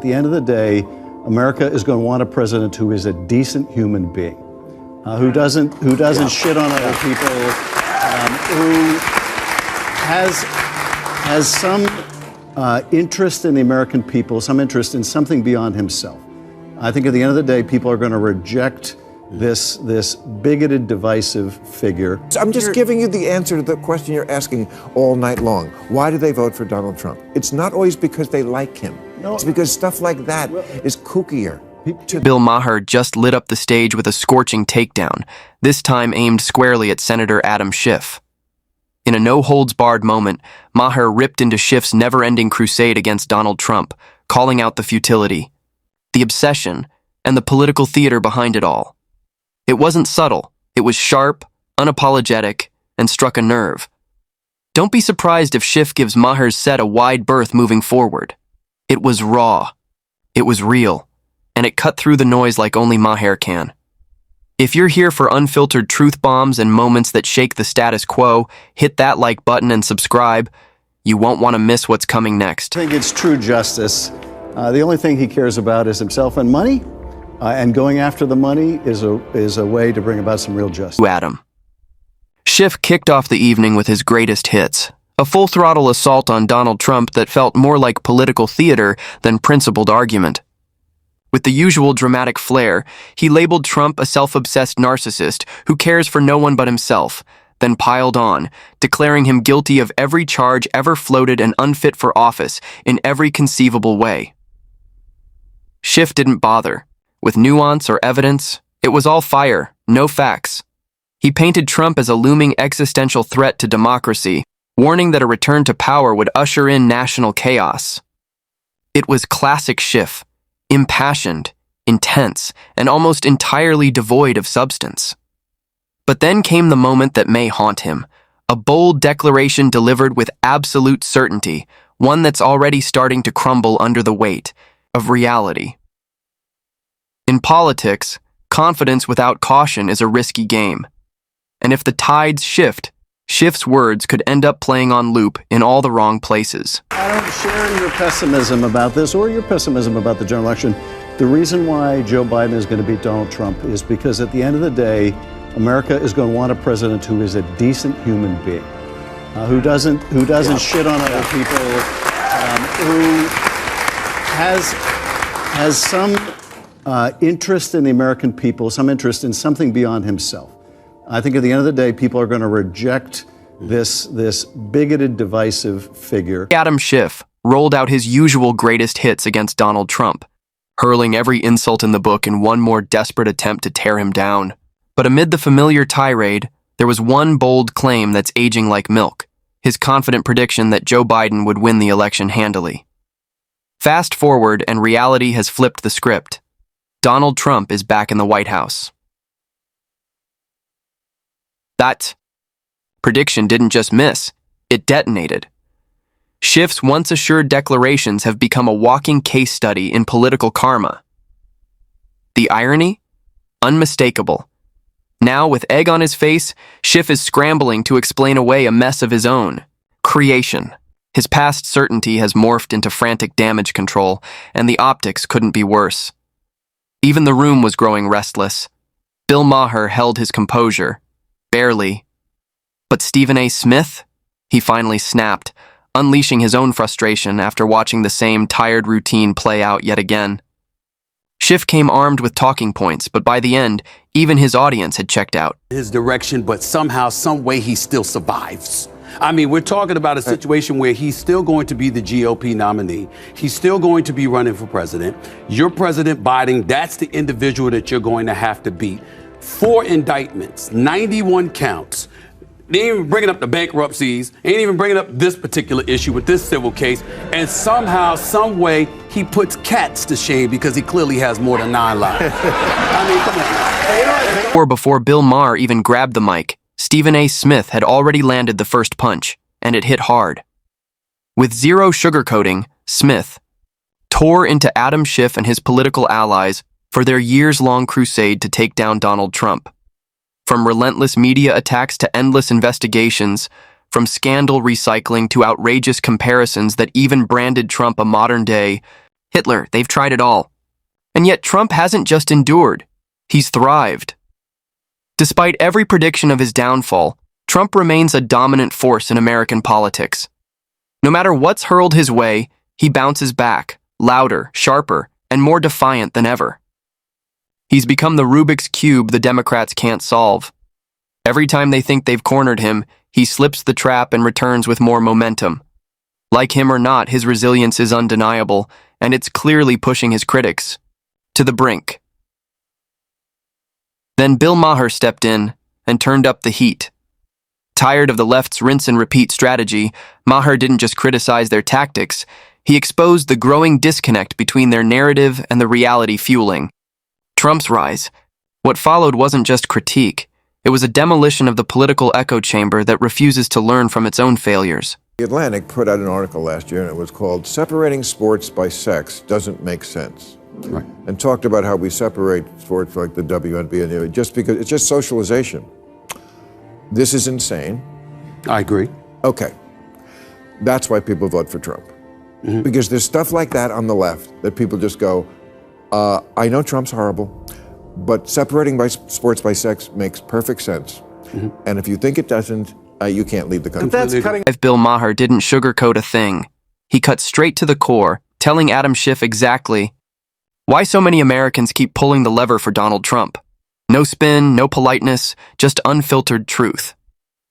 At the end of the day, America is going to want a president who is a decent human being, who doesn't shit on other people, who has some interest in the American people, some interest in something beyond himself. I think at the end of the day, people are going to reject this bigoted, divisive figure. I'm just giving you the answer to the question you're asking all night long. Why do they vote for Donald Trump? It's not always because they like him. No, it's because stuff like that is kookier. Bill Maher just lit up the stage with a scorching takedown, this time aimed squarely at Senator Adam Schiff. In a no-holds-barred moment, Maher ripped into Schiff's never-ending crusade against Donald Trump, calling out the futility, the obsession, and the political theater behind it all. It wasn't subtle. It was sharp, unapologetic, and struck a nerve. Don't be surprised if Schiff gives Maher's set a wide berth moving forward. It was raw. It was real. And it cut through the noise like only Maher can. If you're here for unfiltered truth bombs and moments that shake the status quo, hit that like button and subscribe. You won't want to miss what's coming next. I think it's true justice. The only thing he cares about is himself and money. And going after the money is a way to bring about some real justice. Adam. Schiff kicked off the evening with his greatest hits, a full-throttle assault on Donald Trump that felt more like political theater than principled argument. With the usual dramatic flair, he labeled Trump a self-obsessed narcissist who cares for no one but himself, then piled on, declaring him guilty of every charge ever floated and unfit for office in every conceivable way. Schiff didn't bother. With nuance or evidence, it was all fire, no facts. He painted Trump as a looming existential threat to democracy, warning that a return to power would usher in national chaos. It was classic Schiff, impassioned, intense, and almost entirely devoid of substance. But then came the moment that may haunt him, a bold declaration delivered with absolute certainty, one that's already starting to crumble under the weight of reality. In politics, confidence without caution is a risky game. And if the tides shift, Schiff's words could end up playing on loop in all the wrong places. I don't share your pessimism about this or your pessimism about the general election. The reason why Joe Biden is going to beat Donald Trump is because at the end of the day, America is going to want a president who is a decent human being, who doesn't shit on other people, who has some interest in the American people, some interest in something beyond himself. I think at the end of the day, people are going to reject this bigoted, divisive figure. Adam Schiff rolled out his usual greatest hits against Donald Trump, hurling every insult in the book in one more desperate attempt to tear him down. But amid the familiar tirade, there was one bold claim that's aging like milk, his confident prediction that Joe Biden would win the election handily. Fast forward, and reality has flipped the script. Donald Trump is back in the White House. That prediction didn't just miss, it detonated. Schiff's once assured declarations have become a walking case study in political karma. The irony? Unmistakable. Now, with egg on his face, Schiff is scrambling to explain away a mess of his own creation. His past certainty has morphed into frantic damage control, and the optics couldn't be worse. Even the room was growing restless. Bill Maher held his composure. Barely. But Stephen A. Smith? He finally snapped, unleashing his own frustration after watching the same tired routine play out yet again. Schiff came armed with talking points, but by the end, even his audience had checked out. His direction, but somehow, some way he still survives. I mean, we're talking about a situation where he's still going to be the GOP nominee. He's still going to be running for president. You're President Biden. That's the individual that you're going to have to beat. 4 indictments, 91 counts. They ain't even bringing up the bankruptcies, ain't even bringing up this particular issue with this civil case. And somehow, some way, he puts cats to shame because he clearly has more than 9 lives. I mean, come on. Or before Bill Maher even grabbed the mic, Stephen A. Smith had already landed the first punch, and it hit hard. With zero sugarcoating, Smith tore into Adam Schiff and his political allies for their years-long crusade to take down Donald Trump. From relentless media attacks to endless investigations, from scandal recycling to outrageous comparisons that even branded Trump a modern-day Hitler, they've tried it all. And yet Trump hasn't just endured, he's thrived. Despite every prediction of his downfall, Trump remains a dominant force in American politics. No matter what's hurled his way, he bounces back, louder, sharper, and more defiant than ever. He's become the Rubik's Cube the Democrats can't solve. Every time they think they've cornered him, he slips the trap and returns with more momentum. Like him or not, his resilience is undeniable, and it's clearly pushing his critics to the brink. Then Bill Maher stepped in and turned up the heat. Tired of the left's rinse-and-repeat strategy, Maher didn't just criticize their tactics, he exposed the growing disconnect between their narrative and the reality fueling Trump's rise. What followed wasn't just critique, it was a demolition of the political echo chamber that refuses to learn from its own failures. The Atlantic put out an article last year, and it was called "Separating Sports by Sex Doesn't Make Sense." Right. And talked about how we separate sports like the WNBA just because it's just socialization. This is insane. I agree. Okay. That's why people vote for Trump. Because there's stuff like that on the left that people just go, I know Trump's horrible, but separating by sports by sex makes perfect sense. And if you think it doesn't, you can't leave the country. That's cutting. Bill Maher didn't sugarcoat a thing. He cut straight to the core, telling Adam Schiff exactly why so many Americans keep pulling the lever for Donald Trump. No spin, no politeness, just unfiltered truth.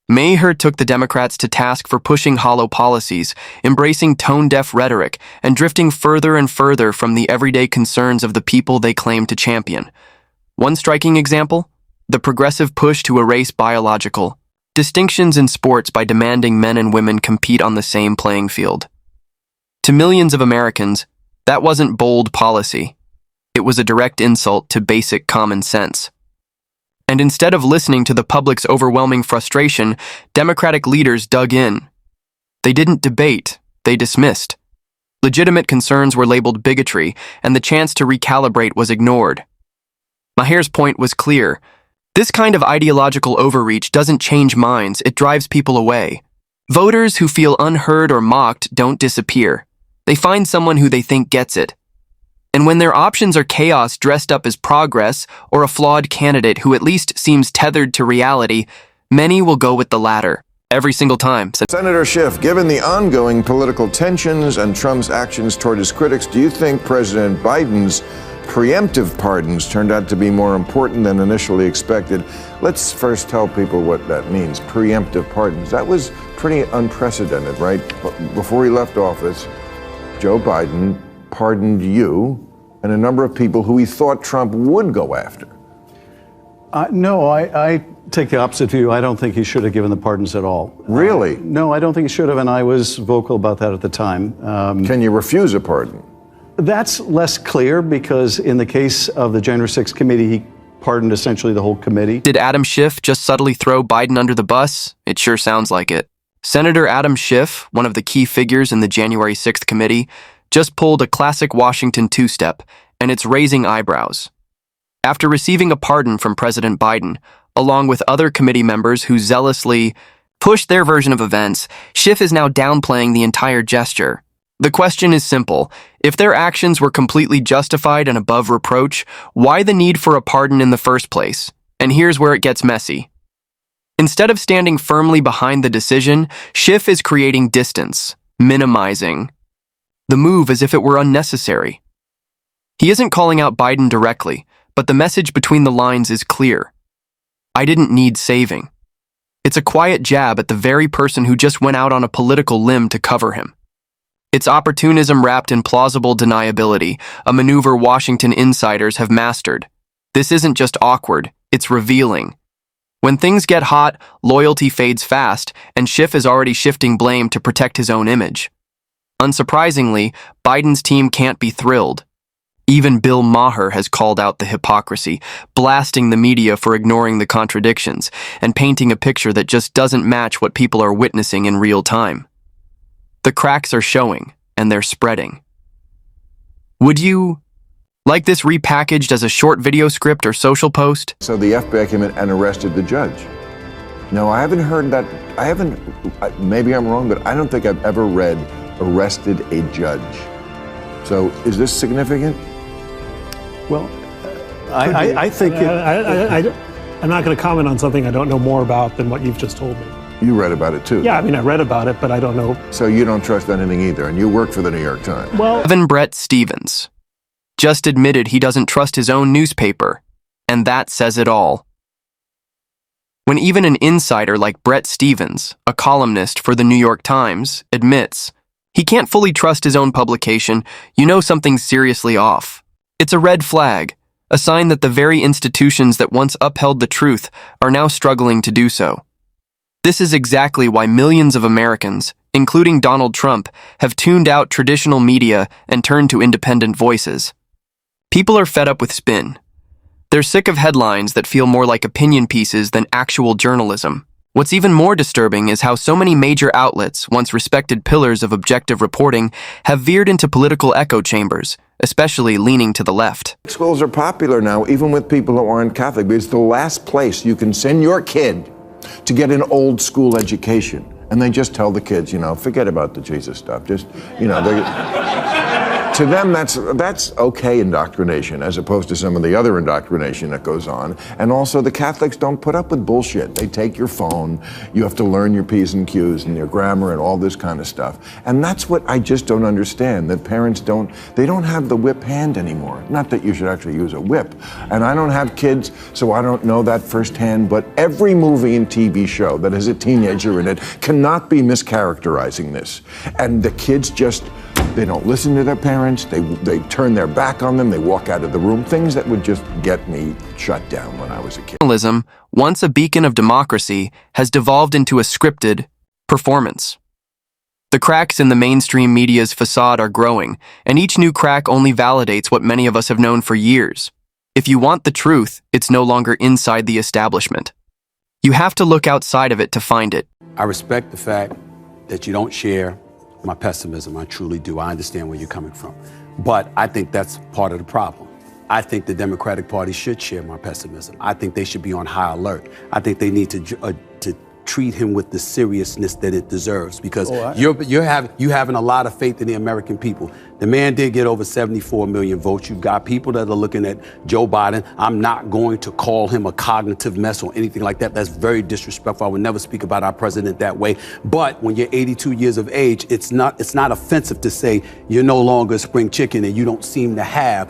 Maher took the Democrats to task for pushing hollow policies, embracing tone-deaf rhetoric, and drifting further and further from the everyday concerns of the people they claim to champion. One striking example? The progressive push to erase biological distinctions in sports by demanding men and women compete on the same playing field. To millions of Americans, that wasn't bold policy. It was a direct insult to basic common sense. And instead of listening to the public's overwhelming frustration, Democratic leaders dug in. They didn't debate, they dismissed. Legitimate concerns were labeled bigotry, and the chance to recalibrate was ignored. Maher's point was clear. This kind of ideological overreach doesn't change minds, it drives people away. Voters who feel unheard or mocked don't disappear. They find someone who they think gets it. And when their options are chaos dressed up as progress or a flawed candidate who at least seems tethered to reality, many will go with the latter. Every single time. Senator Schiff, given the ongoing political tensions and Trump's actions toward his critics, do you think President Biden's preemptive pardons turned out to be more important than initially expected? Let's first tell people what that means, preemptive pardons. That was pretty unprecedented, right? Before he left office, Joe Biden pardoned you and a number of people who he thought Trump would go after. No, I take the opposite view. I don't think he should have given the pardons at all. Really? No, I don't think he should have, and I was vocal about that at the time. Can you refuse a pardon? That's less clear because in the case of the January 6th committee, he pardoned essentially the whole committee. Did Adam Schiff just subtly throw Biden under the bus? It sure sounds like it. Senator Adam Schiff, one of the key figures in the January 6th committee, just pulled a classic Washington two-step, and it's raising eyebrows. After receiving a pardon from President Biden, along with other committee members who zealously pushed their version of events, Schiff is now downplaying the entire gesture. The question is simple. If their actions were completely justified and above reproach, why the need for a pardon in the first place? And here's where it gets messy. Instead of standing firmly behind the decision, Schiff is creating distance, minimizing the move as if it were unnecessary. He isn't calling out Biden directly, but the message between the lines is clear. I didn't need saving. It's a quiet jab at the very person who just went out on a political limb to cover him. It's opportunism wrapped in plausible deniability, a maneuver Washington insiders have mastered. This isn't just awkward, it's revealing. When things get hot, loyalty fades fast, and Schiff is already shifting blame to protect his own image. Unsurprisingly, Biden's team can't be thrilled. Even Bill Maher has called out the hypocrisy, blasting the media for ignoring the contradictions, and painting a picture that just doesn't match what people are witnessing in real time. The cracks are showing, and they're spreading. Would you like this repackaged as a short video script or social post? So the FBI came in and arrested the judge. No, I haven't heard that. Maybe I'm wrong, but I don't think I've ever read arrested a judge. So is this significant? Well, I think I'm not going to comment on something I don't know more about than what you've just told me. You read about it too. Yeah, I mean, I read about it, but I don't know. So you don't trust anything either, and you work for the New York Times. Well, Evan Brett Stevens just admitted he doesn't trust his own newspaper, and that says it all. When even an insider like Brett Stevens, a columnist for the New York Times, admits he can't fully trust his own publication, you know something's seriously off. It's a red flag, a sign that the very institutions that once upheld the truth are now struggling to do so. This is exactly why millions of Americans, including Donald Trump, have tuned out traditional media and turned to independent voices. People are fed up with spin. They're sick of headlines that feel more like opinion pieces than actual journalism. What's even more disturbing is how so many major outlets, once respected pillars of objective reporting, have veered into political echo chambers, especially leaning to the left. Schools are popular now, even with people who aren't Catholic, because it's the last place you can send your kid to get an old school education. And they just tell the kids, forget about the Jesus stuff. Just, to them, that's okay indoctrination, as opposed to some of the other indoctrination that goes on. And also, the Catholics don't put up with bullshit. They take your phone. You have to learn your P's and Q's and your grammar and all this kind of stuff. And that's what I just don't understand, that parents don't have the whip hand anymore. Not that you should actually use a whip. And I don't have kids, so I don't know that firsthand, but every movie and TV show that has a teenager in it cannot be mischaracterizing this. And the kids they don't listen to their parents, they turn their back on them, they walk out of the room, things that would just get me shut down when I was a kid. Journalism, once a beacon of democracy, has devolved into a scripted performance. The cracks in the mainstream media's facade are growing, and each new crack only validates what many of us have known for years. If you want the truth, it's no longer inside the establishment. You have to look outside of it to find it. I respect the fact that you don't share my pessimism. I truly do. I understand where you're coming from. But I think that's part of the problem. I think the Democratic Party should share my pessimism. I think they should be on high alert. I think they need to treat him with the seriousness that it deserves, because you having a lot of faith in the American people. The man did get over 74 million votes. You've got people that are looking at Joe Biden. I'm not going to call him a cognitive mess or anything like that. That's very disrespectful. I would never speak about our president that way. But when you're 82 years of age, it's not offensive to say you're no longer a spring chicken and you don't seem to have